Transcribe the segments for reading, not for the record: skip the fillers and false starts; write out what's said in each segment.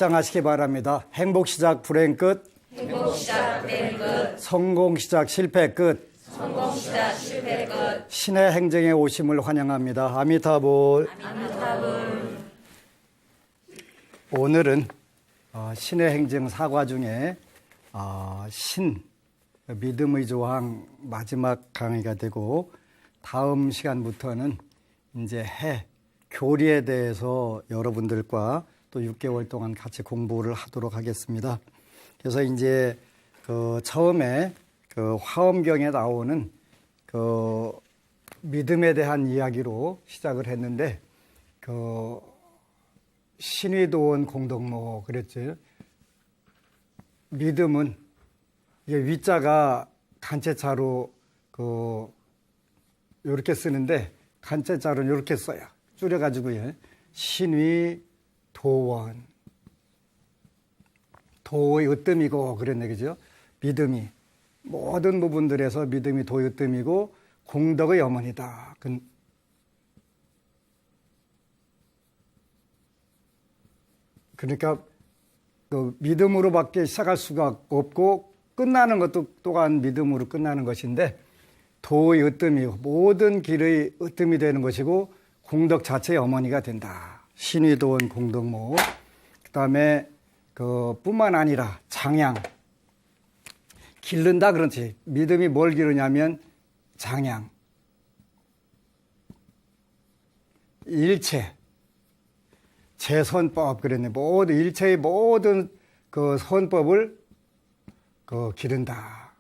확장하시기 바랍니다. 행복 시작 불행 끝. 행복 시작 불행 끝. 성공 시작 실패 끝. 성공 시작 실패 끝. 신의 행정에 오심을 환영합니다. 아미타불. 아미타불. 오늘은 신의 행정 사과 중에 신 믿음의 조항 마지막 강의가 되고, 다음 시간부터는 이제 교리에 대해서 여러분들과 또 6개월 동안 같이 공부를 하도록 하겠습니다. 그래서 이제 처음에 화엄경에 나오는 믿음에 대한 이야기로 시작을 했는데, 신이 도운 공덕모 그랬죠. 믿음은 이게 위자가 간체자로 이렇게 쓰는데, 간체자로는 이렇게 써요. 줄여가지고요. 신위 도원. 도의 으뜸이고 그랬네, 그죠? 믿음이 모든 부분들에서 믿음이 도의 으뜸이고 공덕의 어머니다. 그러니까 믿음으로밖에 시작할 수가 없고 끝나는 것도 또한 믿음으로 끝나는 것인데, 도의 으뜸이고 모든 길의 으뜸이 되는 것이고 공덕 자체의 어머니가 된다. 신위 도원 공덕모. 그다음에 뿐만 아니라 장양. 기른다 그렇지. 믿음이 뭘 기르냐면 장양. 일체. 제선법 그랬네. 모든 일체의 모든 선법을 기른다.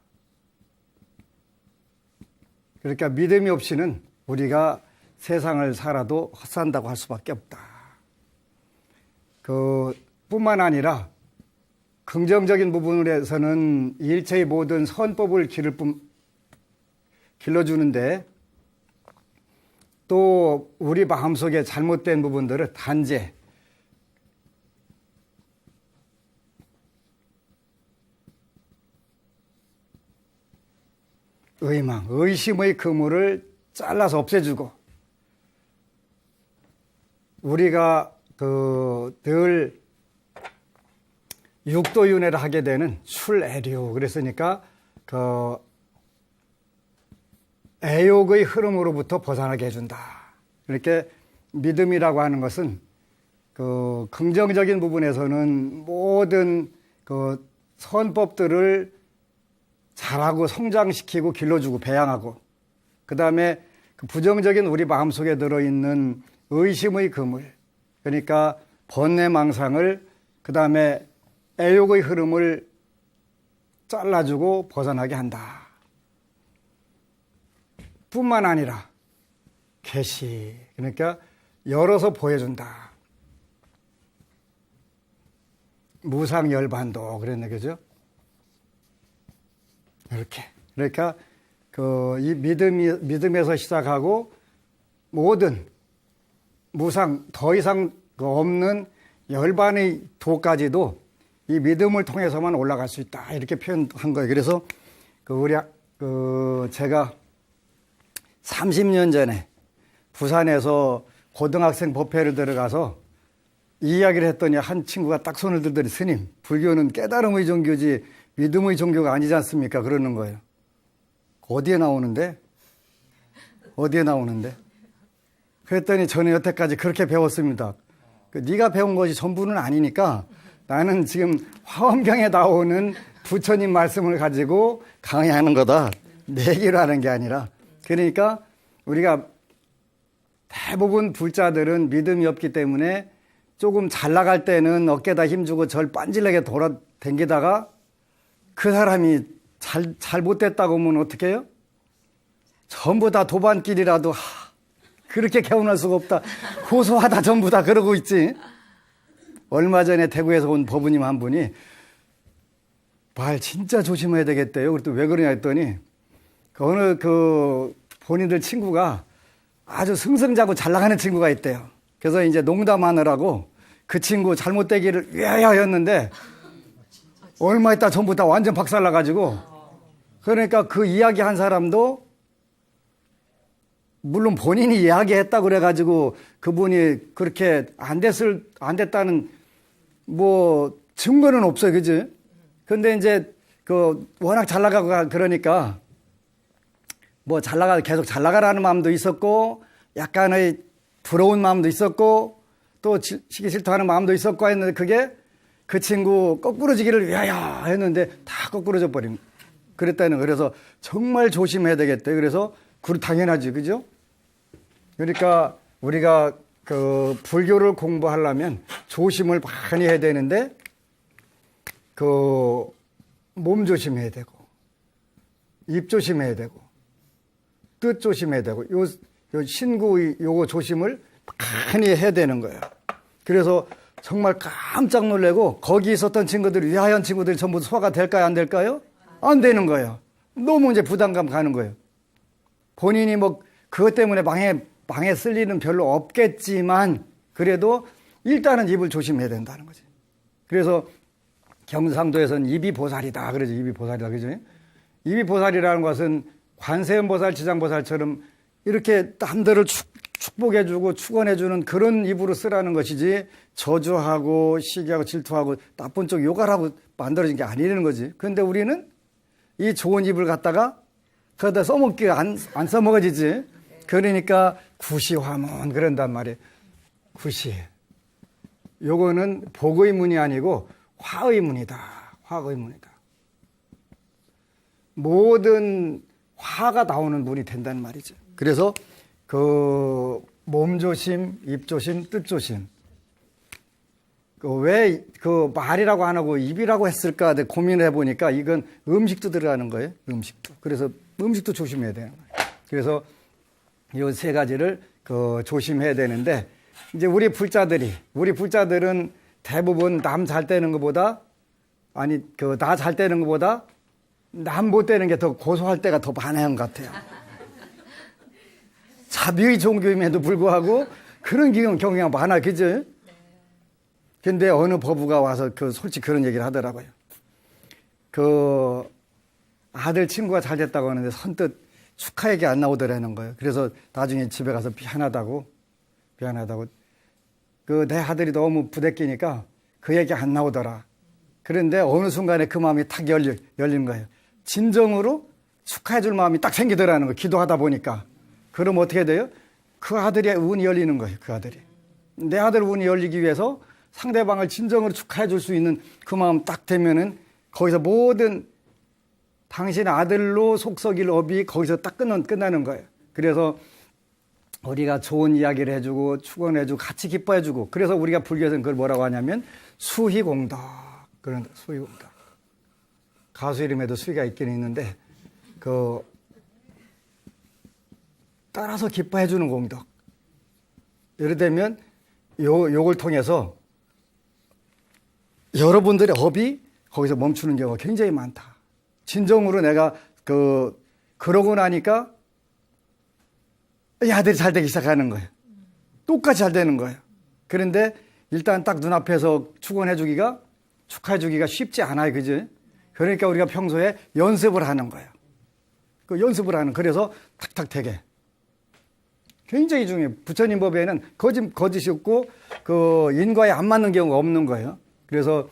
그러니까 믿음이 없이는 우리가 세상을 살아도 헛산다고 할 수밖에 없다. 뿐만 아니라 긍정적인 부분에서는 일체의 모든 선법을 길러주는데, 또 우리 마음속에 잘못된 부분들을 단죄, 의망, 의심의 그물을 잘라서 없애주고, 우리가 늘 육도윤회를 하게 되는 출애류 그랬으니까 애욕의 흐름으로부터 벗어나게 해준다. 이렇게 믿음이라고 하는 것은 긍정적인 부분에서는 모든 선법들을 잘하고 성장시키고 길러주고 배양하고, 그 다음에 부정적인 우리 마음속에 들어있는 의심의 그물, 그러니까 번뇌망상을, 그 다음에 애욕의 흐름을 잘라주고 벗어나게 한다. 뿐만 아니라 계시, 그러니까 열어서 보여준다. 무상열반도 그랬네, 그죠? 이렇게. 그러니까 이 믿음에서 시작하고 모든 무상, 더 이상 없는 열반의 도까지도 이 믿음을 통해서만 올라갈 수 있다. 이렇게 표현한 거예요. 그래서 제가 30년 전에 부산에서 고등학생 법회를 들어가서 이 이야기를 했더니 한 친구가 딱 손을 들더니, 스님, 불교는 깨달음의 종교지 믿음의 종교가 아니지 않습니까? 그러는 거예요. 어디에 나오는데? 그랬더니 저는 여태까지 그렇게 배웠습니다. 네가 배운 것이 전부는 아니니까 나는 지금 화엄경에 나오는 부처님 말씀을 가지고 강의하는 거다. 내기로 하는 게 아니라. 그러니까 우리가 대부분 불자들은 믿음이 없기 때문에 조금 잘 나갈 때는 어깨에다 힘주고 절 빤질나게 돌아다니다가 그 사람이 잘못됐다고 하면 어떻게 해요? 전부 다 도반길이라도 그렇게 개운할 수가 없다. 고소하다 전부 다 그러고 있지. 얼마 전에 대구에서 온 법우님 한 분이 말 진짜 조심해야 되겠대요. 그랬더니 왜 그러냐 했더니 어느 본인들 친구가 아주 승승자고 잘 나가는 친구가 있대요. 그래서 이제 농담하느라고 그 친구 잘못되기를 위하였는데 얼마 있다 전부 다 완전 박살나가지고, 그러니까 그 이야기한 사람도 물론 본인이 이야기했다고 그래가지고 그분이 그렇게 안 됐다는 뭐 증거는 없어요, 그지? 근데 이제 워낙 잘 나가고 그러니까 뭐 계속 잘 나가라는 마음도 있었고 약간의 부러운 마음도 있었고 또 시기 질투하는 마음도 있었고 했는데 그게 그 친구 거꾸로지기를 위하여 했는데 다 거꾸로져 버린. 그랬다는 거. 그래서 정말 조심해야 되겠대. 그래서 당연하지, 그죠? 그러니까 우리가 불교를 공부하려면 조심을 많이 해야 되는데 몸 조심해야 되고 입 조심해야 되고 뜻 조심해야 되고 요 신구 요거 조심을 많이 해야 되는 거예요. 그래서 정말 깜짝 놀래고 거기 있었던 친구들 위하연 친구들이 전부 소화가 될까요, 안 될까요? 안 되는 거예요. 너무 이제 부담감 가는 거예요. 본인이 뭐 그것 때문에 방에 쓸 일은 별로 없겠지만 그래도 일단은 입을 조심해야 된다는 거지. 그래서 경상도에서는 입이 보살이다 그러죠. 입이 보살이다 그죠. 입이 보살이라는 것은 관세음보살, 지장보살처럼 이렇게 남들을 축복해주고 축원해주는 그런 입으로 쓰라는 것이지 저주하고 시기하고 질투하고 나쁜 쪽 욕하라고 만들어진 게 아니라는 거지. 그런데 우리는 이 좋은 입을 갖다가 그러다 써먹기가 안 써먹어지지. 그러니까 구시화문 그런단 말이에요. 구시. 요거는 복의 문이 아니고 화의 문이다. 화의 문이다. 모든 화가 나오는 문이 된다는 말이죠. 그래서 몸조심, 입조심, 뜻조심. 왜 말이라고 안 하고 입이라고 했을까 고민을 해보니까 이건 음식도 들어가는 거예요. 음식도. 그래서 음식도 조심해야 되는 거예요. 그래서 이 세 가지를 조심해야 되는데 이제 우리 불자들은 대부분 남 잘 되는 것보다 나 잘 되는 것보다 남 못 되는 게 더 고소할 때가 더 많은 것 같아요. 자비의 종교임에도 불구하고 그런 경우가 많아, 그죠? 근데 어느 법우가 와서 솔직히 그런 얘기를 하더라고요. 아들 친구가 잘 됐다고 하는데 선뜻 축하 얘기 안 나오더라는 거예요. 그래서 나중에 집에 가서 미안하다고. 내 아들이 너무 부대끼니까 그 얘기 안 나오더라. 그런데 어느 순간에 그 마음이 탁 열린 거예요. 진정으로 축하해 줄 마음이 딱 생기더라는 거예요. 기도하다 보니까. 그럼 어떻게 돼요? 그 아들의 운이 열리는 거예요. 그 아들이. 내 아들 운이 열리기 위해서 상대방을 진정으로 축하해 줄 수 있는 그 마음 딱 되면은 거기서 모든 당신 아들로 속썩일 업이 거기서 딱 끝나는 거예요. 그래서 우리가 좋은 이야기를 해주고 축원해주고 같이 기뻐해주고 그래서 우리가 불교에서는 그걸 뭐라고 하냐면 수희공덕. 그런 수희공덕. 가수 이름에도 수희가 있긴 있는데 따라서 기뻐해주는 공덕. 예를 들면 요걸 통해서 여러분들의 업이 거기서 멈추는 경우가 굉장히 많다. 진정으로 내가 그러고 나니까 이 아들이 잘 되기 시작하는 거예요. 똑같이 잘 되는 거예요. 그런데 일단 딱 눈앞에서 축원해주기가 축하해주기가 쉽지 않아요. 그죠? 그러니까 우리가 평소에 연습을 하는 거예요. 그래서 탁탁 되게. 굉장히 중요해요. 부처님 법에는 거짓이 없고 인과에 안 맞는 경우가 없는 거예요. 그래서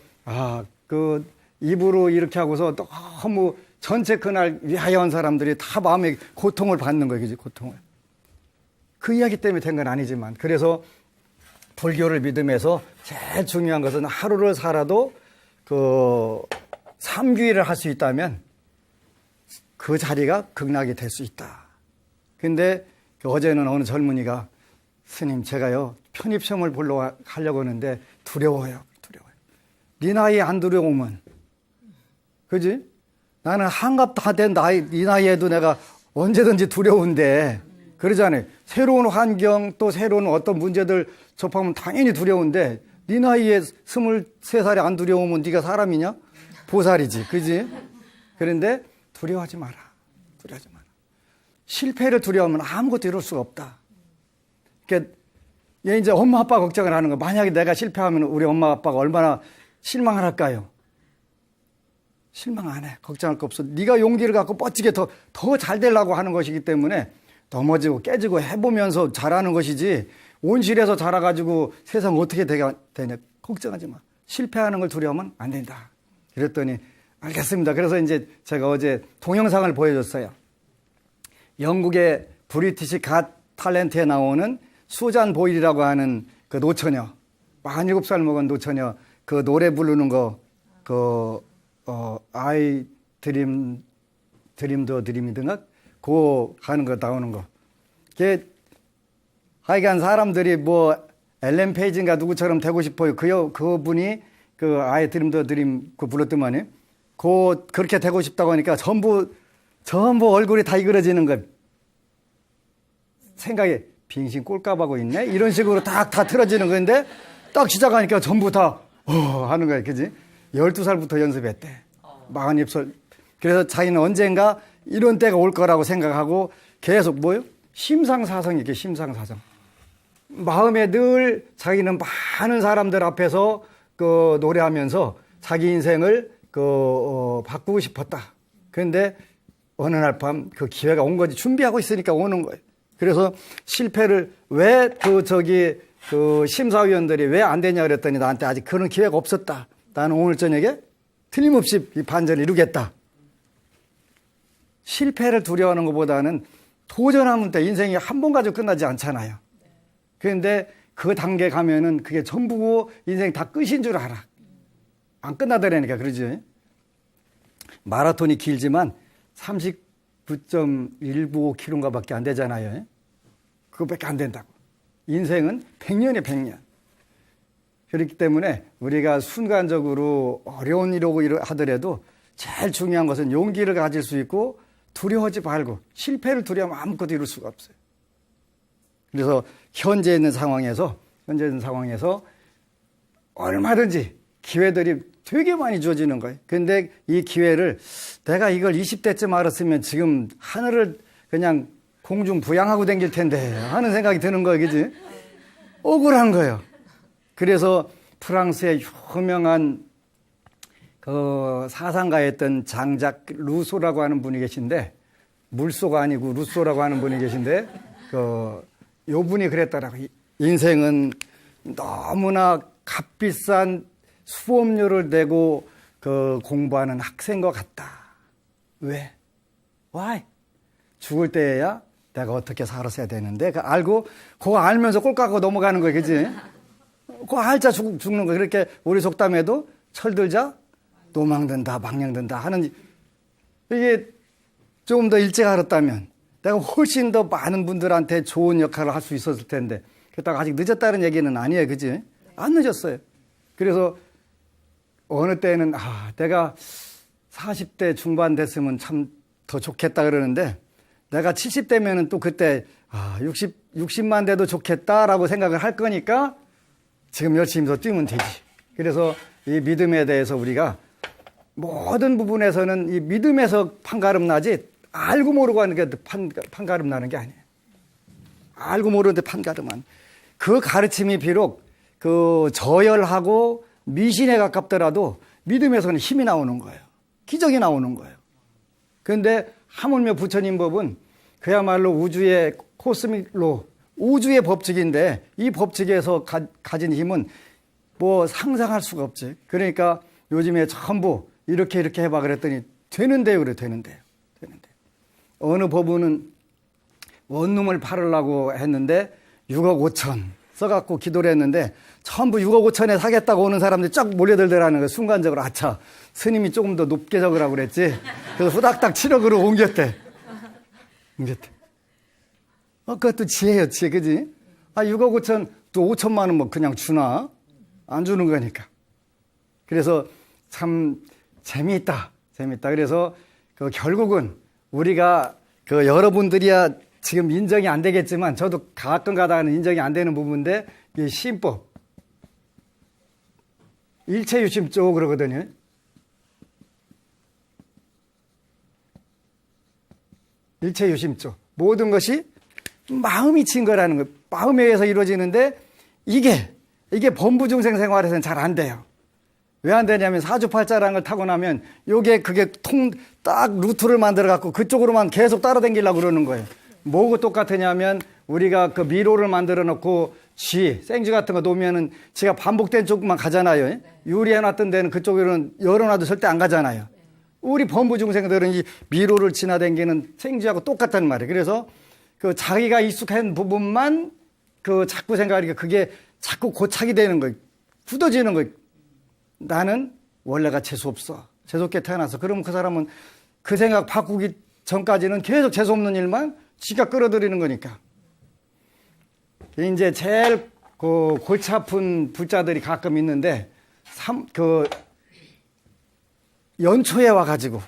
입으로 이렇게 하고서 너무 전체 그날 위하여 온 사람들이 다 마음에 고통을 받는 거예요. 그지? 고통을. 그 이야기 때문에 된 건 아니지만 그래서 불교를 믿으면서 제일 중요한 것은 하루를 살아도 삼귀를 할 수 있다면 그 자리가 극락이 될 수 있다. 근데 어제는 어느 젊은이가 스님 제가요 편입시험을 보러 가려고 하는데 두려워요. 네 나이에 안 두려우면 그지? 나는 한갑 다 된 이 나이에도 내가 언제든지 두려운데 그러잖아요. 새로운 환경 또 새로운 어떤 문제들 접하면 당연히 두려운데 네 나이에 23살이 안 두려우면 네가 사람이냐? 보살이지. 그지? 그런데 두려워하지 마라. 실패를 두려워하면 아무것도 이룰 수가 없다. 그러니까 얘 이제 엄마 아빠 걱정을 하는 거. 만약에 내가 실패하면 우리 엄마 아빠가 얼마나 실망을 할까요? 실망 안 해. 걱정할 거 없어. 네가 용기를 갖고 뻗치게 더 잘 되려고 하는 것이기 때문에 넘어지고 깨지고 해보면서 잘하는 것이지 온실에서 자라가지고 세상 어떻게 되냐. 걱정하지 마. 실패하는 걸 두려워하면 안 된다. 그랬더니 알겠습니다. 그래서 이제 제가 어제 동영상을 보여줬어요. 영국의 브리티시 갓 탤런트에 나오는 수잔 보일이라고 하는 그 노처녀, 47살 먹은 노처녀, 그 노래 부르는 거, I dream the dream이든가, 그거 하는 거 나오는 거. 그게 하여간 사람들이 뭐 엘렌 페이지인가 누구처럼 되고 싶어요. 그분이 그 I dream the dream 그 불렀더만요. 그렇게 되고 싶다고 하니까 전부 얼굴이 다 이그러지는 거예요. 생각에 빙신 꼴값하고 있네? 이런 식으로 다 틀어지는 건데 딱 시작하니까 전부 다 하는 거예요. 그지? 12살부터 연습했대. 40살. 그래서 자기는 언젠가 이런 때가 올 거라고 생각하고 계속 뭐요? 심상사성이 이게 심상사성. 마음에 늘 자기는 많은 사람들 앞에서 그 노래하면서 자기 인생을 바꾸고 싶었다. 그런데 어느 날 밤 그 기회가 온 거지. 준비하고 있으니까 오는 거예요. 그래서 실패를 왜 심사위원들이 왜 안 되냐 그랬더니 나한테 아직 그런 기회가 없었다. 나는 오늘 저녁에 틀림없이 이 반전을 이루겠다. 실패를 두려워하는 것보다는 도전하면 때 인생이 한 번 가지고 끝나지 않잖아요. 그런데 그 단계 가면은 그게 전부 인생 다 끝인 줄 알아. 안 끝나더라니까 그러지. 마라톤이 길지만 39.195km인가 밖에 안 되잖아요. 그거밖에 안 된다고. 인생은 100년이에요, 100년. 그렇기 때문에 우리가 순간적으로 어려운 일이고 하더라도 제일 중요한 것은 용기를 가질 수 있고 두려워하지 말고 실패를 두려워하면 아무것도 이룰 수가 없어요. 그래서 현재 있는 상황에서 얼마든지 기회들이 되게 많이 주어지는 거예요. 근데 이 기회를 내가 이걸 20대쯤 알았으면 지금 하늘을 그냥 공중 부양하고 다닐 텐데 하는 생각이 드는 거예요. 그지? 억울한 거예요. 그래서 프랑스의 유명한 그 사상가였던 장작 루소라고 하는 분이 계신데, 물소가 아니고 루소라고 하는 분이 계신데, 요 분이 그랬더라고요. 인생은 너무나 값비싼 수업료를 내고 공부하는 학생과 같다. 왜? Why? 죽을 때야 내가 어떻게 살았어야 되는데, 그거 알면서 꼴깍하고 넘어가는 거야, 그지? 그거 알자 죽는 거야. 그렇게 우리 속담에도 철들자 노망든다, 망령든다 하는, 이게 조금 더 일찍 알았다면 내가 훨씬 더 많은 분들한테 좋은 역할을 할 수 있었을 텐데, 그렇다고 아직 늦었다는 얘기는 아니에요, 그지? 안 늦었어요. 그래서 어느 때는 내가 40대 중반 됐으면 참 더 좋겠다 그러는데, 내가 70대면은 또 그때 60만 돼도 좋겠다라고 생각을 할 거니까 지금 열심히 더 뛰면 되지. 그래서 이 믿음에 대해서 우리가 모든 부분에서는 이 믿음에서 판가름 나지, 알고 모르고 하는 게 판가름 나는 게 아니에요. 알고 모르는데 판가름한. 그 가르침이 비록 저열하고 미신에 가깝더라도 믿음에서는 힘이 나오는 거예요. 기적이 나오는 거예요. 그런데 하물며 부처님 법은 그야말로 우주의 코스믹로, 우주의 법칙인데, 이 법칙에서 가진 힘은 뭐 상상할 수가 없지. 그러니까 요즘에 전부 이렇게 해봐 그랬더니 되는데요. 그래, 되는데요. 어느 법원은 원룸을 팔으려고 했는데 6억 5천 써갖고 기도를 했는데 전부 6억 5천에 사겠다고 오는 사람들이 쫙 몰려들더라는 거예요. 순간적으로 아차, 스님이 조금 더 높게 적으라고 그랬지. 그래서 후닥닥 7억으로 옮겼대. 그것도 지혜예요, 지혜. 그지? 6억 5천, 또 5천만 원 뭐 그냥 주나? 안 주는 거니까. 그래서 참 재미있다. 그래서 결국은 우리가 여러분들이야 지금 인정이 안 되겠지만, 저도 가끔 가다가는 인정이 안 되는 부분인데, 이 신법, 일체유심조 그러거든요. 일체유심조. 모든 것이 마음이 증거라는 거예요. 마음에 의해서 이루어지는데, 이게 범부중생 생활에서는 잘 안 돼요. 왜 안 되냐면 사주팔자라는 걸 타고 나면 그게 딱 루트를 만들어 갖고 그쪽으로만 계속 따라다니려고 그러는 거예요. 뭐가 똑같으냐면, 우리가 그 미로를 만들어 놓고 생쥐 같은 거 놓으면은 지가 반복된 쪽만 가잖아요. 유리해놨던 데는 그쪽으로는 열어놔도 절대 안 가잖아요. 우리 범부 중생들은 이 미로를 지나다니는 생쥐하고 똑같단 말이에요. 그래서 그 자기가 익숙한 부분만 그 자꾸 생각하니까 그게 자꾸 고착이 되는 거예요. 굳어지는 거예요. 나는 원래가 재수없어. 재수없게 태어나서. 그러면 그 사람은 그 생각 바꾸기 전까지는 계속 재수없는 일만 지가 끌어들이는 거니까. 이제 제일 그 골치 아픈 불자들이 가끔 있는데, 연초에 와가지고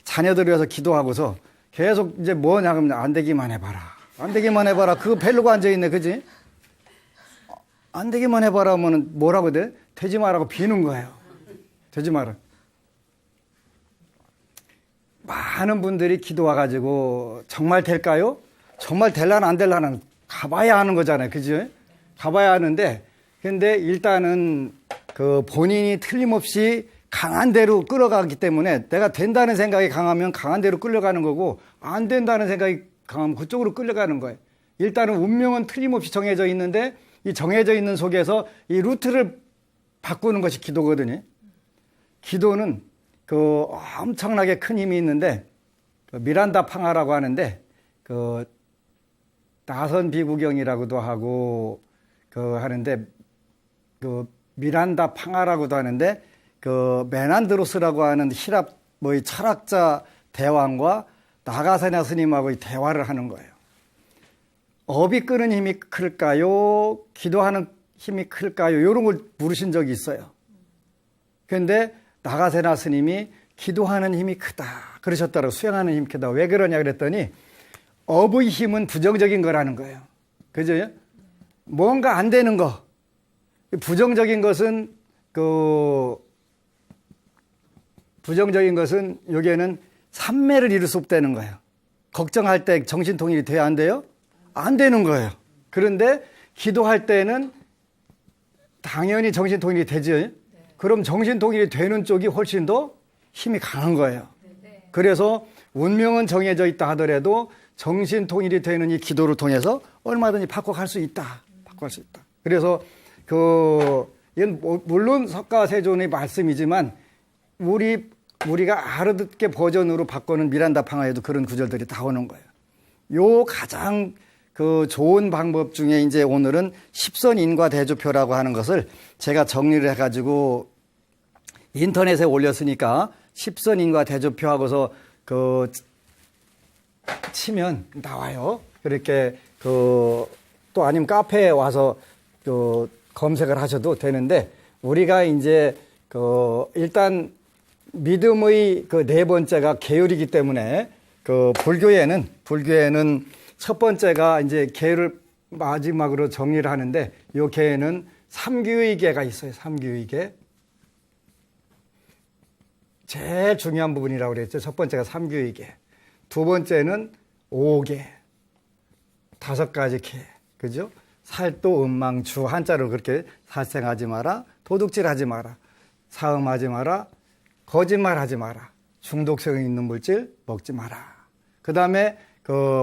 자녀들이 와서 기도하고서 계속 이제 뭐냐 그러면 안 되기만 해봐라. 안 되기만 해봐라. 그거 벨로고 앉아있네. 그지? 안 되기만 해봐라 하면 뭐라고 돼? 되지 마라고 비는 거예요. 되지 마라. 많은 분들이 기도 와가지고 정말 될까요? 정말 될라나 안 될라나 가봐야 하는 거잖아요. 그죠? 가봐야 하는데, 근데 일단은 그 본인이 틀림없이 강한 대로 끌어가기 때문에 내가 된다는 생각이 강하면 강한 대로 끌려가는 거고, 안 된다는 생각이 강하면 그쪽으로 끌려가는 거예요. 일단은 운명은 틀림없이 정해져 있는데, 이 정해져 있는 속에서 이 루트를 바꾸는 것이 기도거든요. 기도는 그 엄청나게 큰 힘이 있는데, 그 미란다 팡하라고 하는데, 그 나선 비구경이라고도 하고 하는데, 그 미란다 팡하라고도 하는데, 그 메난드로스라고 하는 히랍 이 철학자 대왕과 나가사냐 스님하고 대화를 하는 거예요. 업이 끄는 힘이 클까요? 기도하는 힘이 클까요? 이런 걸 물으신 적이 있어요. 그런데 나가사냐 스님이 기도하는 힘이 크다 그러셨더라고요. 수행하는 힘이 크다. 왜 그러냐 그랬더니 업의 힘은 부정적인 거라는 거예요. 그죠? 뭔가 안 되는 거. 부정적인 것은 여기에는 삼매를 이룰 수 없다는 거예요. 걱정할 때 정신통일이 돼야 안 돼요? 안 되는 거예요. 그런데 기도할 때는 당연히 정신통일이 되죠. 그럼 정신통일이 되는 쪽이 훨씬 더 힘이 강한 거예요. 그래서 운명은 정해져 있다 하더라도 정신통일이 되는 이 기도를 통해서 얼마든지 바꿔갈 수 있다. 바꿔갈 수 있다. 그래서 이건 물론 석가세존의 말씀이지만 우리가 알아듣게 버전으로 바꾸는 미란다 팡하에도 그런 구절들이 다 오는 거예요. 요 가장 좋은 방법 중에 이제 오늘은 십선인과 대조표라고 하는 것을 제가 정리를 해가지고 인터넷에 올렸으니까 십선인과 대조표하고서 치면 나와요. 그렇게 또 아니면 카페에 와서 검색을 하셔도 되는데, 우리가 이제 일단 믿음의 네 번째가 계율이기 때문에 불교에는 첫 번째가 이제 계율을 마지막으로 정리를 하는데, 이 계에는 삼규의 계가 있어요. 삼규의 계. 제일 중요한 부분이라고 그랬죠. 첫 번째가 삼규의 계. 두 번째는 오계. 5가지 계. 그죠? 살도 음망주 한자로 그렇게 살생하지 마라. 도둑질하지 마라. 사음하지 마라. 거짓말하지 마라. 중독성 있는 물질 먹지 마라. 그 다음에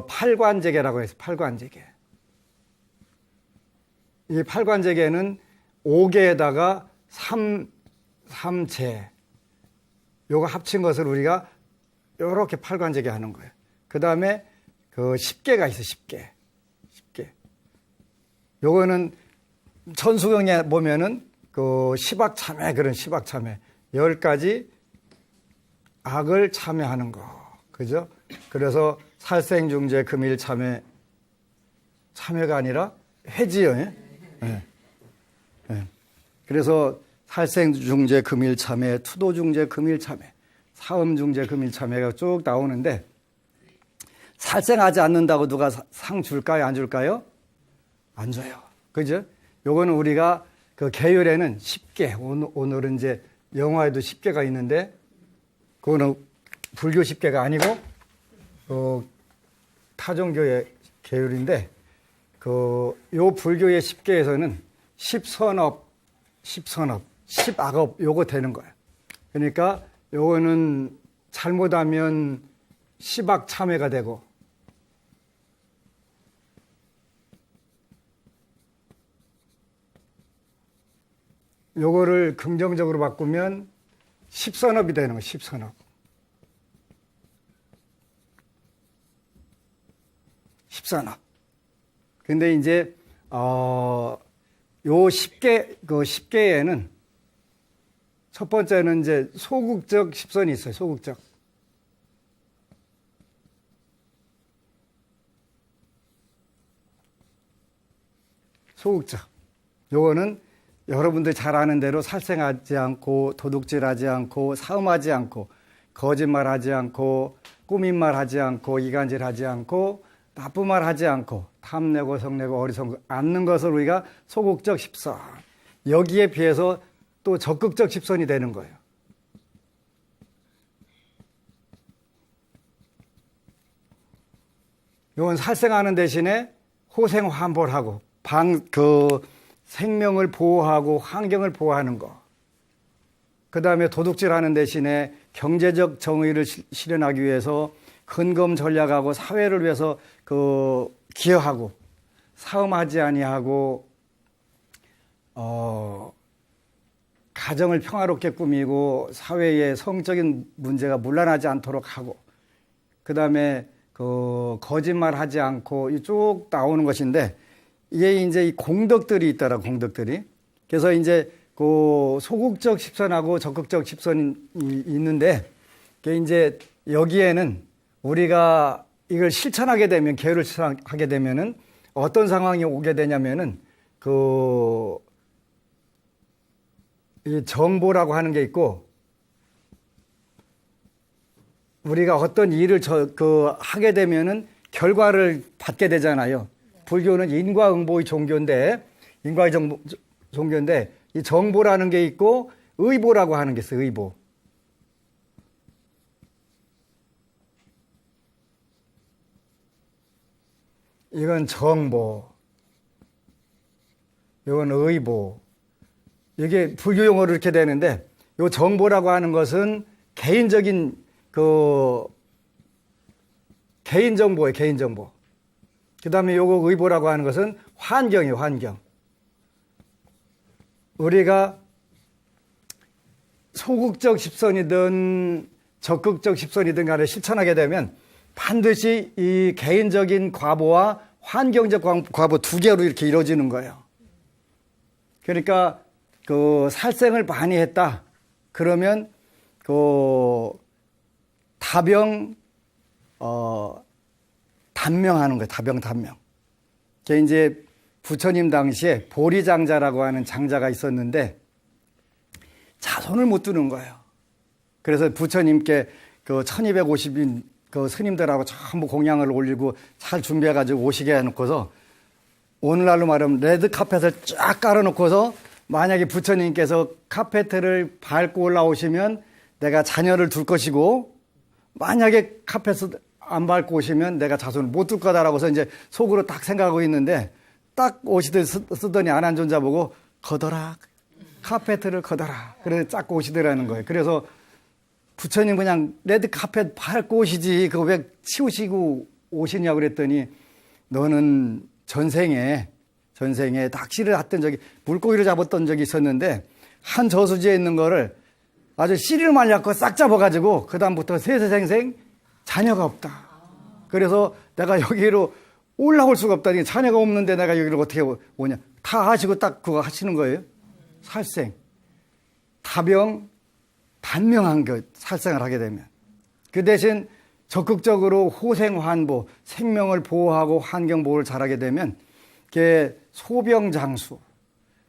팔관제계라고 해서 팔관제계. 이 팔관제계는 5개에다가 삼제. 요거 합친 것을 우리가 요렇게 팔관제계 하는 거예요. 그 다음에 10개가 있어요. 10개. 요거는 천수경에 보면은 시박참회, 그런 시박참회. 10가지 악을 참회하는 거. 그죠? 그래서 살생중재 금일참회, 참회가 아니라 회지요. 예? 네. 네. 그래서 살생중재 금일참회, 투도중재 금일참회, 사음중재 금일참회가 쭉 나오는데, 살생하지 않는다고 누가 상 줄까요? 안 줄까요? 안 줘요. 그죠? 요거는 우리가 계율에는 10개, 오늘은 이제 영화에도 10개가 있는데, 그거는 불교 10개가 아니고, 타종교의 계율인데, 요 불교의 10개에서는 10선업, 10악업, 요거 되는 거예요. 그러니까 요거는 잘못하면 10악 참회가 되고, 요거를 긍정적으로 바꾸면 10선업이 되는 거예요. 10선업. 10선업. 근데 이제 요 10개 그 10개에는 첫 번째는 이제 소극적 10선이 있어요. 소극적. 소극적. 요거는 여러분들 잘 아는 대로 살생하지 않고 도둑질하지 않고 사음하지 않고 거짓말하지 않고 꾸민말하지 않고 이간질하지 않고 나쁜 말하지 않고 탐내고 성내고 어리석고 않는 것을 우리가 소극적 10선. 여기에 비해서 또 적극적 10선이 되는 거예요. 이건 살생하는 대신에 호생환볼하고 생명을 보호하고 환경을 보호하는 거. 그 다음에 도둑질하는 대신에 경제적 정의를 실현하기 위해서 근검 전략하고 사회를 위해서 기여하고 사음하지 아니하고 가정을 평화롭게 꾸미고 사회에 성적인 문제가 문란하지 않도록 하고 그 다음에 거짓말하지 않고 쭉 나오는 것인데 이게 이제 이 공덕들이 있더라 공덕들이. 그래서 이제 소극적 10선하고 적극적 10선이 있는데 그게 이제 여기에는 우리가 이걸 실천하게 되면 계율을 실천하게 되면은 어떤 상황이 오게 되냐면은 이 정보라고 하는 게 있고 우리가 어떤 일을 하게 되면은 결과를 받게 되잖아요. 불교는 인과응보의 종교인데 종교인데 이 정보라는 게 있고 의보라고 하는 게 있어요. 의보. 이건 정보. 이건 의보. 이게 불교 용어로 이렇게 되는데 이 정보라고 하는 것은 개인적인 개인 정보예요. 개인 정보. 그다음에 요거 의보라고 하는 것은 환경이에요. 환경. 우리가 소극적 10선이든 적극적 10선이든 간에 실천하게 되면 반드시 이 개인적인 과보와 환경적 과보 두 개로 이렇게 이루어지는 거예요. 그러니까 살생을 많이 했다. 그러면 단명하는 거예요. 단명. 그게 이제 부처님 당시에 보리장자라고 하는 장자가 있었는데 자손을 못 두는 거예요. 그래서 부처님께 1250인 스님들하고 전부 공양을 올리고 잘 준비해가지고 오시게 해놓고서 오늘날로 말하면 레드 카펫을 쫙 깔아놓고서 만약에 부처님께서 카페트를 밟고 올라오시면 내가 자녀를 둘 것이고 만약에 카펫을 안 밟고 오시면 내가 자손을 못 둘 거다라고 해서 이제 속으로 딱 생각하고 있는데 딱 오시더니 쓰더니 안한존자 보고 걷어라. 카페트를 걷어라. 그래서 쫙 오시더라는 거예요. 그래서 부처님 그냥 레드 카펫 밟고 오시지 그거 왜 치우시고 오시냐고 그랬더니 너는 전생에 낚시를 했던 적이 물고기를 잡았던 적이 있었는데 한 저수지에 있는 거를 아주 씨를 말려갖고 싹 잡아가지고 그 다음부터 세세생생 자녀가 없다. 그래서 내가 여기로 올라올 수가 없다니 자녀가 없는데 내가 여기로 어떻게 오냐. 다 하시고 딱 그거 하시는 거예요. 살생. 단명한 것 살생을 하게 되면. 그 대신 적극적으로 호생환보, 생명을 보호하고 환경 보호를 잘하게 되면 그게 소병장수.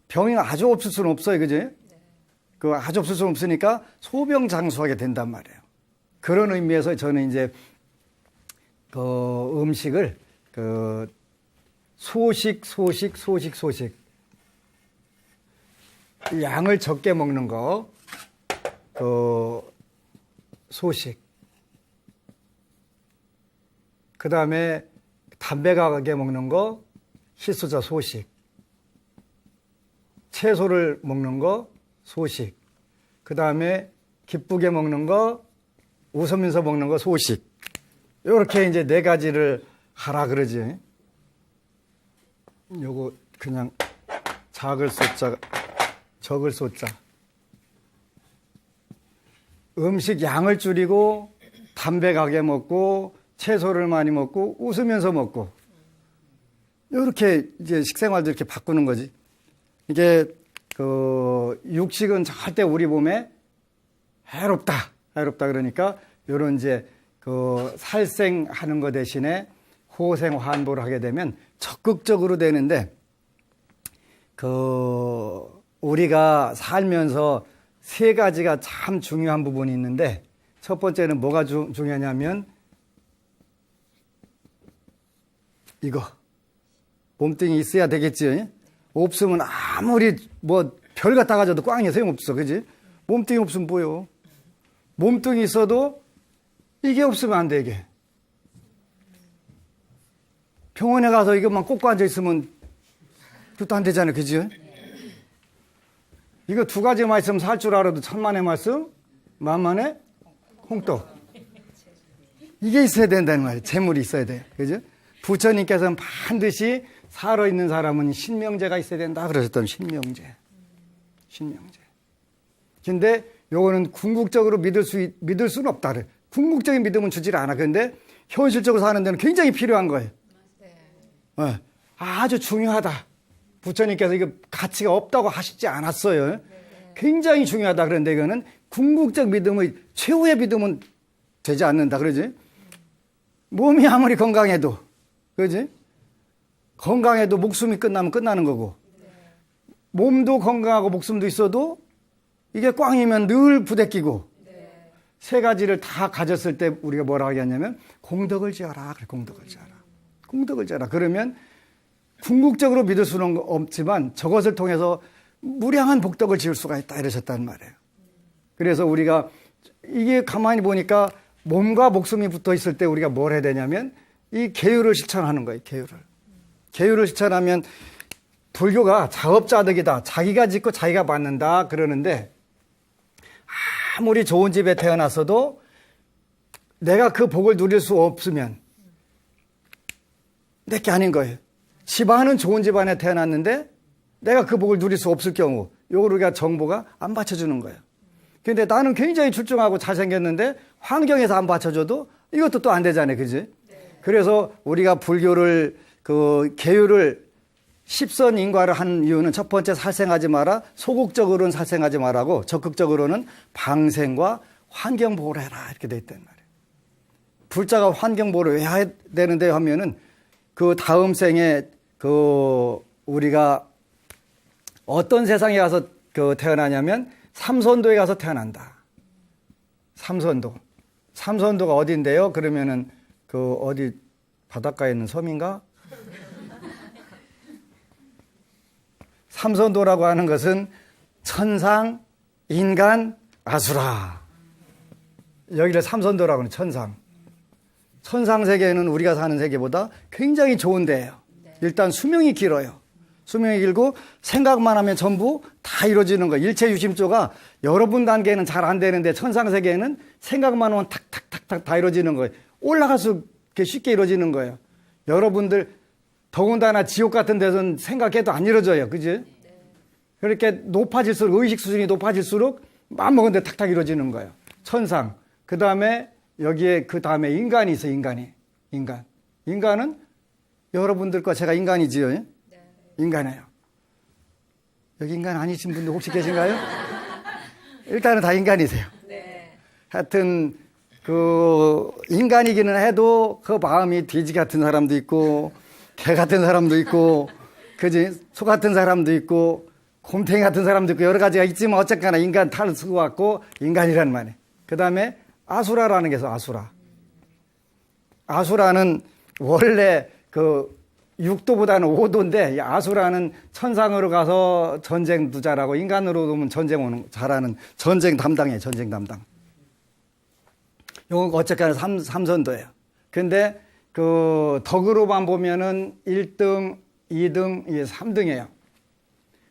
병이 아주 없을 수는 없어요. 그지? 아주 없을 수는 없으니까 소병장수하게 된단 말이에요. 그런 의미에서 저는 이제 음식을 소식 양을 적게 먹는 거 소식 그 다음에 담백하게 먹는 거 희소자 소식 채소를 먹는 거 소식 그 다음에 기쁘게 먹는 거 웃으면서 먹는 거 소식 이렇게 이제 네 가지를 하라 그러지. 요거 그냥 작을 숫자 적을 쏟자. 음식 양을 줄이고 담백하게 먹고 채소를 많이 먹고 웃으면서 먹고 이렇게 이제 식생활도 이렇게 바꾸는 거지. 이게 육식은 절대 우리 몸에 해롭다 그러니까 요런 이제 살생하는 거 대신에 호생환보를 하게 되면 적극적으로 되는데 우리가 살면서 세 가지가 참 중요한 부분이 있는데 첫 번째는 뭐가 중요하냐면 이거 몸뚱이 있어야 되겠지. 없으면 아무리 뭐 별 갖다 가져도 꽝이야. 소용없어. 그지? 몸뚱이 없으면 뭐요? 몸뚱이 있어도 이게 없으면 안 돼. 이게 병원에 가서 이것만 꽂고 앉아있으면 그것도 안 되잖아요. 그지? 이거 두 가지만 있으면 살 줄 알아도 천만의 말씀, 만만의 홍떡. 이게 있어야 된다는 말이에요. 재물이 있어야 돼요. 그죠? 부처님께서는 반드시 살아있는 사람은 신명제가 있어야 된다 그러셨던 신명제. 근데 요거는 궁극적으로 믿을 수는 없다 그래. 궁극적인 믿음은 주질 않아. 그런데 현실적으로 사는 데는 굉장히 필요한 거예요. 아주 중요하다. 부처님께서 이거 가치가 없다고 하시지 않았어요. 굉장히 중요하다. 그런데 이거는 궁극적 믿음의 최후의 믿음은 되지 않는다. 그러지? 몸이 아무리 건강해도, 그러지? 건강해도 목숨이 끝나면 끝나는 거고, 몸도 건강하고 목숨도 있어도 이게 꽝이면 늘 부대끼고, 세 가지를 다 가졌을 때 우리가 뭐라고 하겠냐면 공덕을 지어라. 그래, 공덕을 지어라. 그러면 궁극적으로 믿을 수는 없지만 저것을 통해서 무량한 복덕을 지을 수가 있다 이러셨단 말이에요. 그래서 우리가 이게 가만히 보니까 몸과 목숨이 붙어 있을 때 우리가 뭘 해야 되냐면 이 계율을 실천하는 거예요. 계율을 실천하면 불교가 자업자득이다. 자기가 짓고 자기가 받는다 그러는데 아무리 좋은 집에 태어났어도 내가 그 복을 누릴 수 없으면 내게 아닌 거예요. 집안은 좋은 집안에 태어났는데 내가 그 복을 누릴 수 없을 경우 요걸 우리가 정보가 안 받쳐주는 거예요. 근데 나는 굉장히 출중하고 잘생겼는데 환경에서 안 받쳐줘도 이것도 또 안 되잖아요. 그지? 그래서 우리가 불교를 계율을 십선인과를 한 이유는 첫 번째 살생하지 마라. 소극적으로는 살생하지 말라고 적극적으로는 방생과 환경보호를 해라. 이렇게 돼 있단 말이에요. 불자가 환경보호를 왜 해야 되는데 하면은 그 다음 생에 우리가 어떤 세상에 가서 태어나냐면 삼선도에 가서 태어난다. 삼선도가 어딘데요? 그러면은 어디 바닷가에 있는 섬인가? 삼선도라고 하는 것은 천상, 인간, 아수라. 여기를 삼선도라고 하는 천상. 천상 세계는 우리가 사는 세계보다 굉장히 좋은 데예요. 일단 수명이 길어요. 수명이 길고 생각만 하면 전부 다 이루어지는 거예요. 일체 유심조가 여러분 단계는 잘 안 되는데 천상 세계는 생각만 하면 탁탁탁탁 다 이루어지는 거예요. 올라갈수록 쉽게 이루어지는 거예요. 여러분들 더군다나 지옥 같은 데서는 생각해도 안 이루어져요. 그지? 그렇게 높아질수록 의식 수준이 높아질수록 마음먹은 데 탁탁 이루어지는 거예요. 천상. 그 다음에 여기에 그 다음에 인간이 있어요. 인간은 여러분들과 제가 인간이지요. 인간이에요. 여기 인간 아니신 분들 혹시 계신가요? 일단은 다 인간이세요. 하여튼 인간이기는 해도 그 마음이 돼지 같은 사람도 있고 개 같은 사람도 있고 그지? 소 같은 사람도 있고 곰탱이 같은 사람도 있고 여러 가지가 있지만 어쨌거나 인간 탈을 쓰고 왔고 인간이란 말이에요. 그 다음에 아수라라는 게 있어. 아수라는 원래 6도보다는 5도인데 아수라는 천상으로 가서 전쟁도 잘하고 인간으로 오면 잘하는 전쟁 담당이에요. 전쟁 담당. 이건 어쨌거나 삼선도예요. 근데 덕으로만 보면은 1등, 2등, 3등이에요.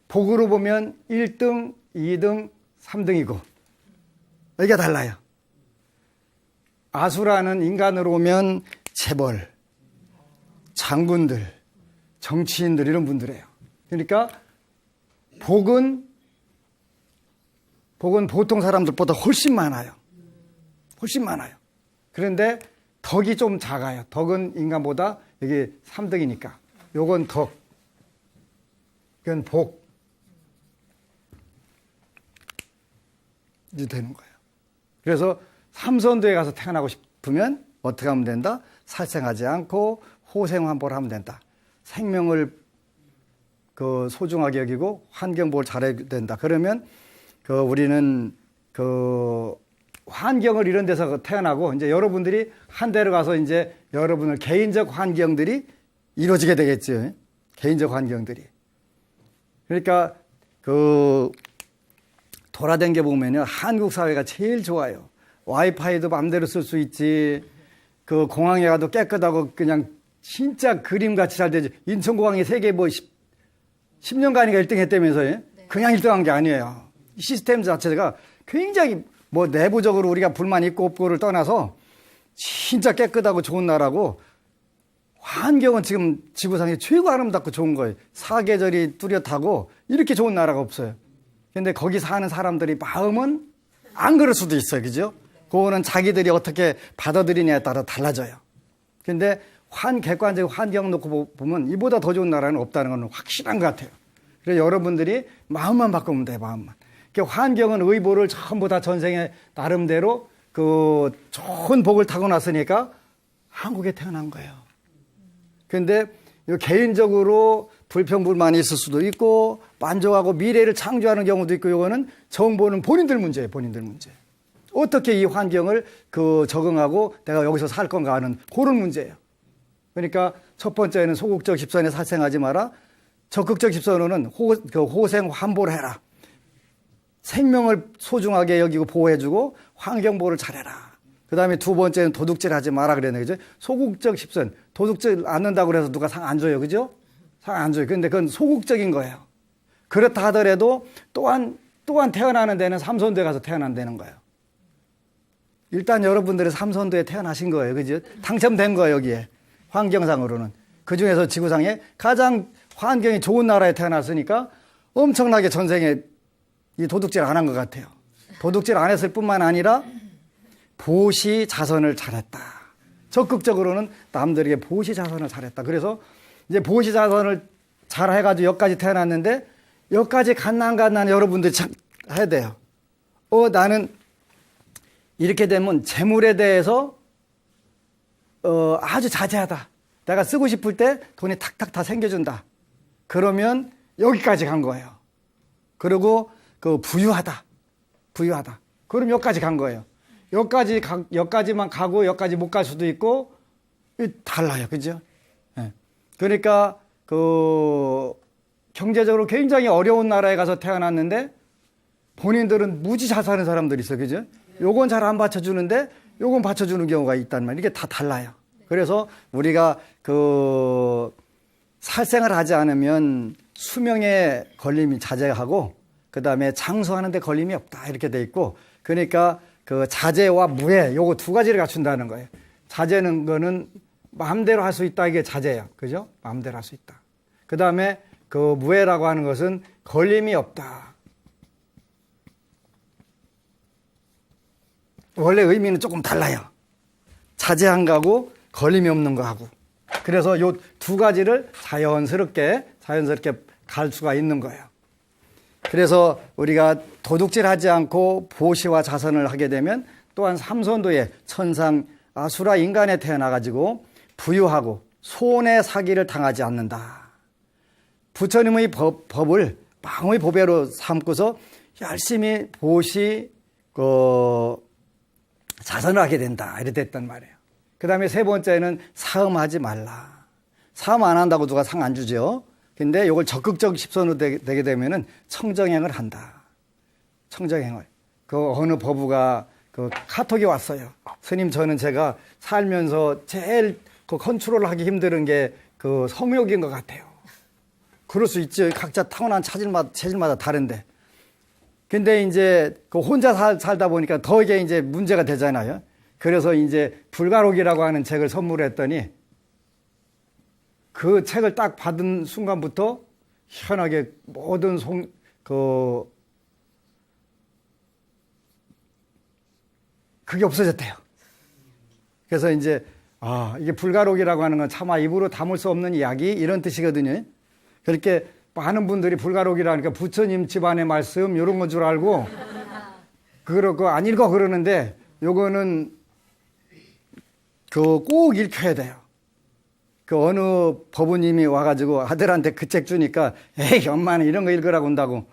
복으로 보면 1등, 2등, 3등이고 여기가 달라요. 아수라는 인간으로 오면 재벌, 장군들, 정치인들 이런 분들이에요. 그러니까 복은 복은 보통 사람들보다 훨씬 많아요. 훨씬 많아요. 그런데 덕이 좀 작아요. 덕은 인간보다 여기 3등이니까. 요건 덕. 이건 복. 이제 되는 거예요. 그래서 삼선도에 가서 태어나고 싶으면 어떻게 하면 된다? 살생하지 않고 호생환보를 하면 된다. 생명을 소중하게 여기고 환경보호를 잘해야 된다. 그러면 우리는 환경을 이런 데서 태어나고 이제 여러분들이 한 데로 가서 이제 여러분의 개인적 환경들이 이루어지게 되겠죠. 개인적 환경들이. 그러니까 돌아다녀 보면요. 한국 사회가 제일 좋아요. 와이파이도 마음대로 쓸 수 있지. 공항에 가도 깨끗하고 그냥 진짜 그림같이 잘 되지. 인천공항이 세계 10년간이가 1등 했다면서요. 그냥 1등한 게 아니에요. 시스템 자체가 굉장히 내부적으로 우리가 불만 있고 없고를 떠나서 진짜 깨끗하고 좋은 나라고 환경은 지금 지구상에 최고 아름답고 좋은 거예요. 사계절이 뚜렷하고 이렇게 좋은 나라가 없어요. 근데 거기 사는 사람들이 마음은 안 그럴 수도 있어요. 그죠? 그거는 자기들이 어떻게 받아들이냐에 따라 달라져요. 근데 객관적인 환경 놓고 보면 이보다 더 좋은 나라는 없다는 건 확실한 것 같아요. 그래서 여러분들이 마음만 바꾸면 돼요. 마음만. 그러니까 환경은 의보를 전부 다 전생에 나름대로 좋은 복을 타고났으니까 한국에 태어난 거예요. 그런데 개인적으로 불평불만이 있을 수도 있고 만족하고 미래를 창조하는 경우도 있고 이거는 정보는 본인들 문제예요. 본인들 문제. 어떻게 이 환경을 적응하고 내가 여기서 살 건가 하는 그런 문제예요. 그러니까 첫 번째는 소극적 집선에 살생하지 마라. 적극적 집선으로는 호생 환보를 해라. 생명을 소중하게 여기고 보호해주고 환경보호를 잘해라. 그 다음에 두 번째는 도둑질 하지 마라 그랬네. 그죠? 소극적 집선. 도둑질 않는다고 그래서 누가 상 안 줘요. 그죠? 상 안 줘요. 근데 그건 소극적인 거예요. 그렇다 하더라도 또한 태어나는 데는 삼선도에 가서 태어난다는 거예요. 일단 여러분들이 삼선도에 태어나신 거예요. 그죠? 당첨된 거예요. 여기에. 환경상으로는. 그 중에서 지구상에 가장 환경이 좋은 나라에 태어났으니까 엄청나게 전생에 이 도둑질 안 한 것 같아요. 도둑질 안 했을 뿐만 아니라 보시 자선을 잘했다. 적극적으로는 남들에게 보시 자선을 잘했다. 그래서 이제 보시 자선을 잘 해가지고 여기까지 태어났는데 여기까지 갔나 안 갔나 여러분들이 참 해야 돼요. 나는 이렇게 되면 재물에 대해서 아주 자제하다. 내가 쓰고 싶을 때 돈이 탁탁 다 생겨준다. 그러면 여기까지 간 거예요. 그리고 부유하다. 그럼 여기까지 간 거예요. 여기까지만 가고 여기까지 못 갈 수도 있고 달라요. 그죠? 네. 그러니까 경제적으로 굉장히 어려운 나라에 가서 태어났는데 본인들은 무지 잘 사는 사람들이 있어요. 그죠? 요건 잘 안 받쳐주는데 요건 받쳐주는 경우가 있단 말이에요. 이게 다 달라요. 그래서 우리가 살생을 하지 않으면 수명에 걸림이 자제하고 그 다음에 장수하는 데 걸림이 없다. 이렇게 돼 있고 그러니까 자제와 무해 요거 두 가지를 갖춘다는 거예요. 자제는 거는 마음대로 할 수 있다. 이게 자제예요. 그죠? 마음대로 할 수 있다. 그 다음에 무해라고 하는 것은 걸림이 없다. 원래 의미는 조금 달라요. 자제한 거하고 걸림이 없는 거하고. 그래서 요 두 가지를 자연스럽게 갈 수가 있는 거예요. 그래서 우리가 도둑질하지 않고 보시와 자선을 하게 되면 또한 삼선도에 천상 아수라 인간에 태어나가지고 부유하고 손해 사기를 당하지 않는다. 부처님의 법을 망의 보배로 삼고서 열심히 보시 자선을 하게 된다. 이렇게 됐단 말이에요. 그 다음에 세 번째는 사음하지 말라. 사음 안 한다고 누가 상 안 주죠. 근데 이걸 적극적 집선으로 되게 되면은 청정행을 한다. 청정행을. 어느 법우가 카톡이 왔어요. 스님 저는 제가 살면서 제일 컨트롤하기 힘든 게 성욕인 것 같아요. 그럴 수 있죠. 각자 타고난 체질마다 다른데. 근데 이제 혼자 살다 보니까 더 이게 이제 문제가 되잖아요. 그래서 이제 불가록이라고 하는 책을 선물했더니 그 책을 딱 받은 순간부터 희한하게 모든 그게 없어졌대요. 그래서 이제 이게 불가록이라고 하는 건 차마 입으로 담을 수 없는 이야기 이런 뜻이거든요. 그렇게 많은 분들이 불가록이라니까 부처님 집안의 말씀 이런 건 줄 알고 그거 안 읽어 그러는데 요거는 꼭 읽혀야 돼요. 어느 법우님이 와가지고 아들한테 그 책 주니까 에이 엄마는 이런 거 읽으라고 한다고.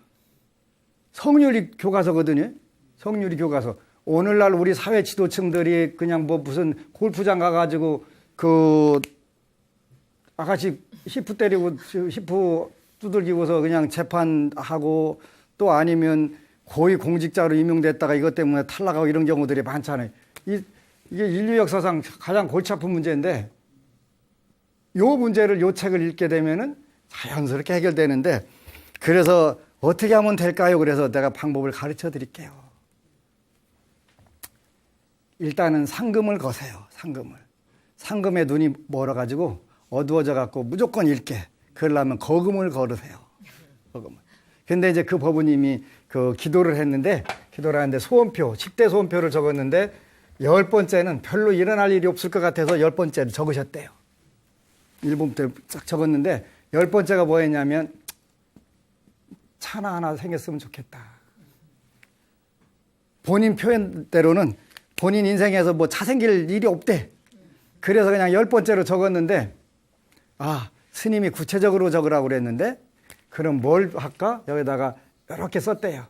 성률이 교과서거든요. 성률이 교과서. 오늘날 우리 사회 지도층들이 그냥 무슨 골프장 가가지고 아가씨 히프 때리고 히프 두들기고서 그냥 재판하고 또 아니면 고위 공직자로 임명됐다가 이것 때문에 탈락하고 이런 경우들이 많잖아요. 이게 인류 역사상 가장 골치 아픈 문제인데 요 문제를 요 책을 읽게 되면은 자연스럽게 해결되는데 그래서 어떻게 하면 될까요? 그래서 내가 방법을 가르쳐 드릴게요. 일단은 상금을 거세요. 상금에 눈이 멀어가지고 어두워져 갖고 무조건 읽게. 그러려면 거금을 걸으세요. 거금을. 근데 이제 그 법우님이 기도를 하는데 소원표, 10대 소원표를 적었는데 10번째는 별로 일어날 일이 없을 것 같아서 10번째를 적으셨대요. 1번부터 쫙 적었는데 10번째가 뭐였냐면 차나 하나 생겼으면 좋겠다. 본인 표현대로는 본인 인생에서 차 생길 일이 없대. 그래서 그냥 10번째로 적었는데 스님이 구체적으로 적으라고 그랬는데 그럼 뭘 할까? 여기다가 이렇게 썼대요.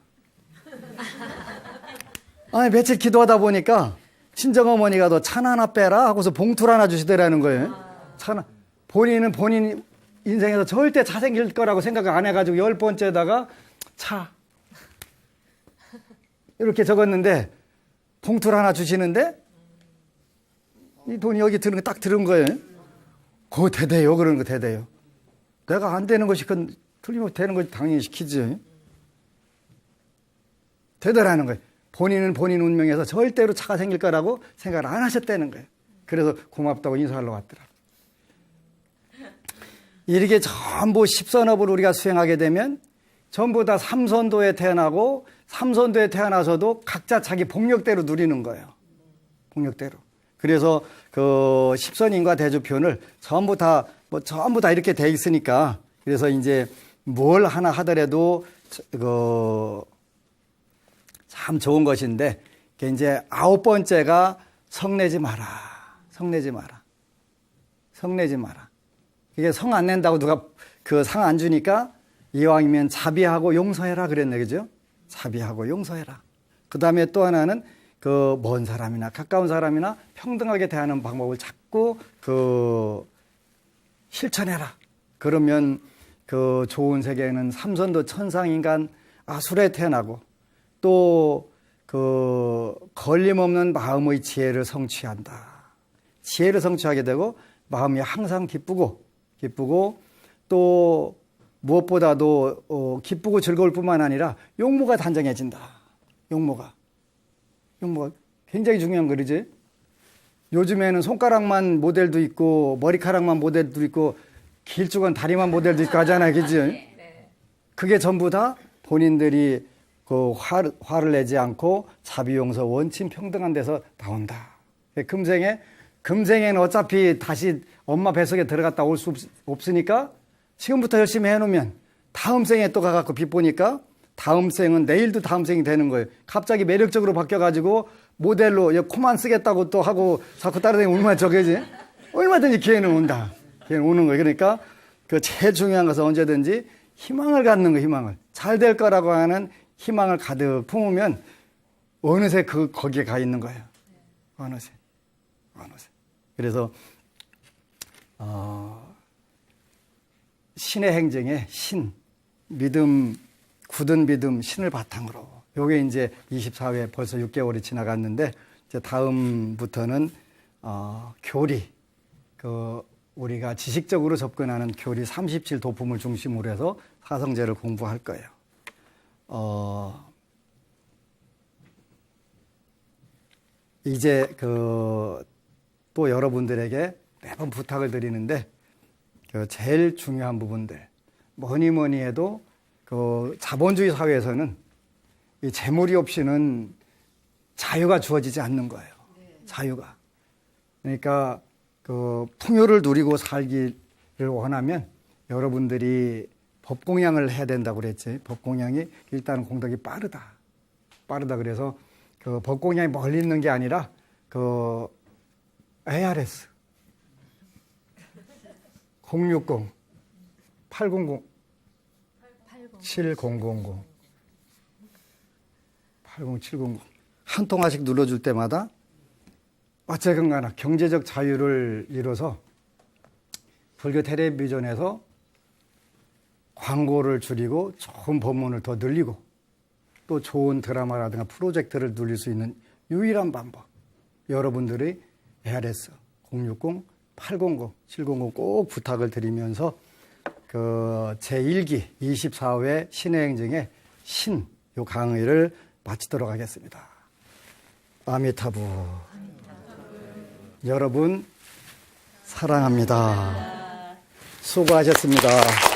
며칠 기도하다 보니까 친정어머니가 너 차나 하나 빼라 하고서 봉투를 하나 주시더라는 거예요. 차나. 본인은 본인 인생에서 절대 차 생길 거라고 생각 안 해가지고 10번째에다가 차 이렇게 적었는데 봉투를 하나 주시는데 이 돈이 여기 드는 거 딱 들은 거예요. 그거 대대요. 그러는 거 대대요. 내가 안 되는 것이 틀림없이 되는 것이 당연히 시키지. 되더라는 거예요. 본인은 본인 운명에서 절대로 차가 생길 거라고 생각을 안 하셨다는 거예요. 그래서 고맙다고 인사하러 왔더라. 이렇게 전부 십선업을 우리가 수행하게 되면 전부 다 삼선도에 태어나고 삼선도에 태어나서도 각자 자기 복력대로 누리는 거예요. 복력대로. 그래서 십선인과 대주편을 전부 다 이렇게 돼 있으니까 그래서 이제 뭘 하나 하더라도 참 좋은 것인데 이제 9번째가 성내지 마라. 이게 성 안 낸다고 누가 상 안 주니까 이왕이면 자비하고 용서해라 그랬네, 그죠? 자비하고 용서해라. 그 다음에 또 하나는 먼 사람이나 가까운 사람이나 평등하게 대하는 방법을 자꾸 실천해라. 그러면 좋은 세계에는 삼선도 천상인간 아수라에 태어나고 또 걸림없는 마음의 지혜를 성취한다. 지혜를 성취하게 되고 마음이 항상 기쁘고 또 무엇보다도 기쁘고 즐거울 뿐만 아니라 용모가 단정해진다. 용모가 굉장히 중요한 거지. 요즘에는 손가락만 모델도 있고 머리카락만 모델도 있고 길쭉한 다리만 모델도 있고 하잖아요. 그지? 그게 전부 다 본인들이 화를 내지 않고 자비용서 원침 평등한 데서 나온다. 금생에는 어차피 다시 엄마 뱃속에 들어갔다 올 수 없으니까 지금부터 열심히 해놓으면 다음 생에 또 가갖고 빚 보니까 다음 생은 내일도 다음 생이 되는 거예요. 갑자기 매력적으로 바뀌어가지고 모델로 코만 쓰겠다고 또 하고 자꾸 따라다니면 얼마나 저게지? 얼마든지 기회는 온다. 기회는 오는 거예요. 그러니까 제일 중요한 것은 언제든지 희망을 갖는 거, 희망을. 잘 될 거라고 하는 희망을 가득 품으면 어느새 거기에 가 있는 거예요. 어느새. 그래서 신의 행정에 믿음, 굳은 믿음, 신을 바탕으로. 요게 이제 24회 벌써 6개월이 지나갔는데, 이제 다음부터는, 교리. 우리가 지식적으로 접근하는 교리 37 도품을 중심으로 해서 사성제를 공부할 거예요. 이제 또 여러분들에게 매번 부탁을 드리는데, 제일 중요한 부분들. 뭐니 해도 자본주의 사회에서는 이 재물이 없이는 자유가 주어지지 않는 거예요. 자유가. 그러니까 그 풍요를 누리고 살기를 원하면 여러분들이 법공양을 해야 된다고 그랬지. 법공양이 일단 공덕이 빠르다. 그래서 그 법공양이 멀리 있는 게 아니라 그 ARS 060 800 7000 80700 한 통화씩 눌러줄 때마다 어쨌든 간에 경제적 자유를 이뤄서 불교 텔레비전에서 광고를 줄이고 좋은 법문을 더 늘리고 또 좋은 드라마라든가 프로젝트를 늘릴 수 있는 유일한 방법. 여러분들이 ARS 060, 800, 700 꼭 부탁을 드리면서 그 제1기 24회 신의행정의 요 강의를 마치도록 하겠습니다. 아미타부. 여러분 사랑합니다. 수고하셨습니다.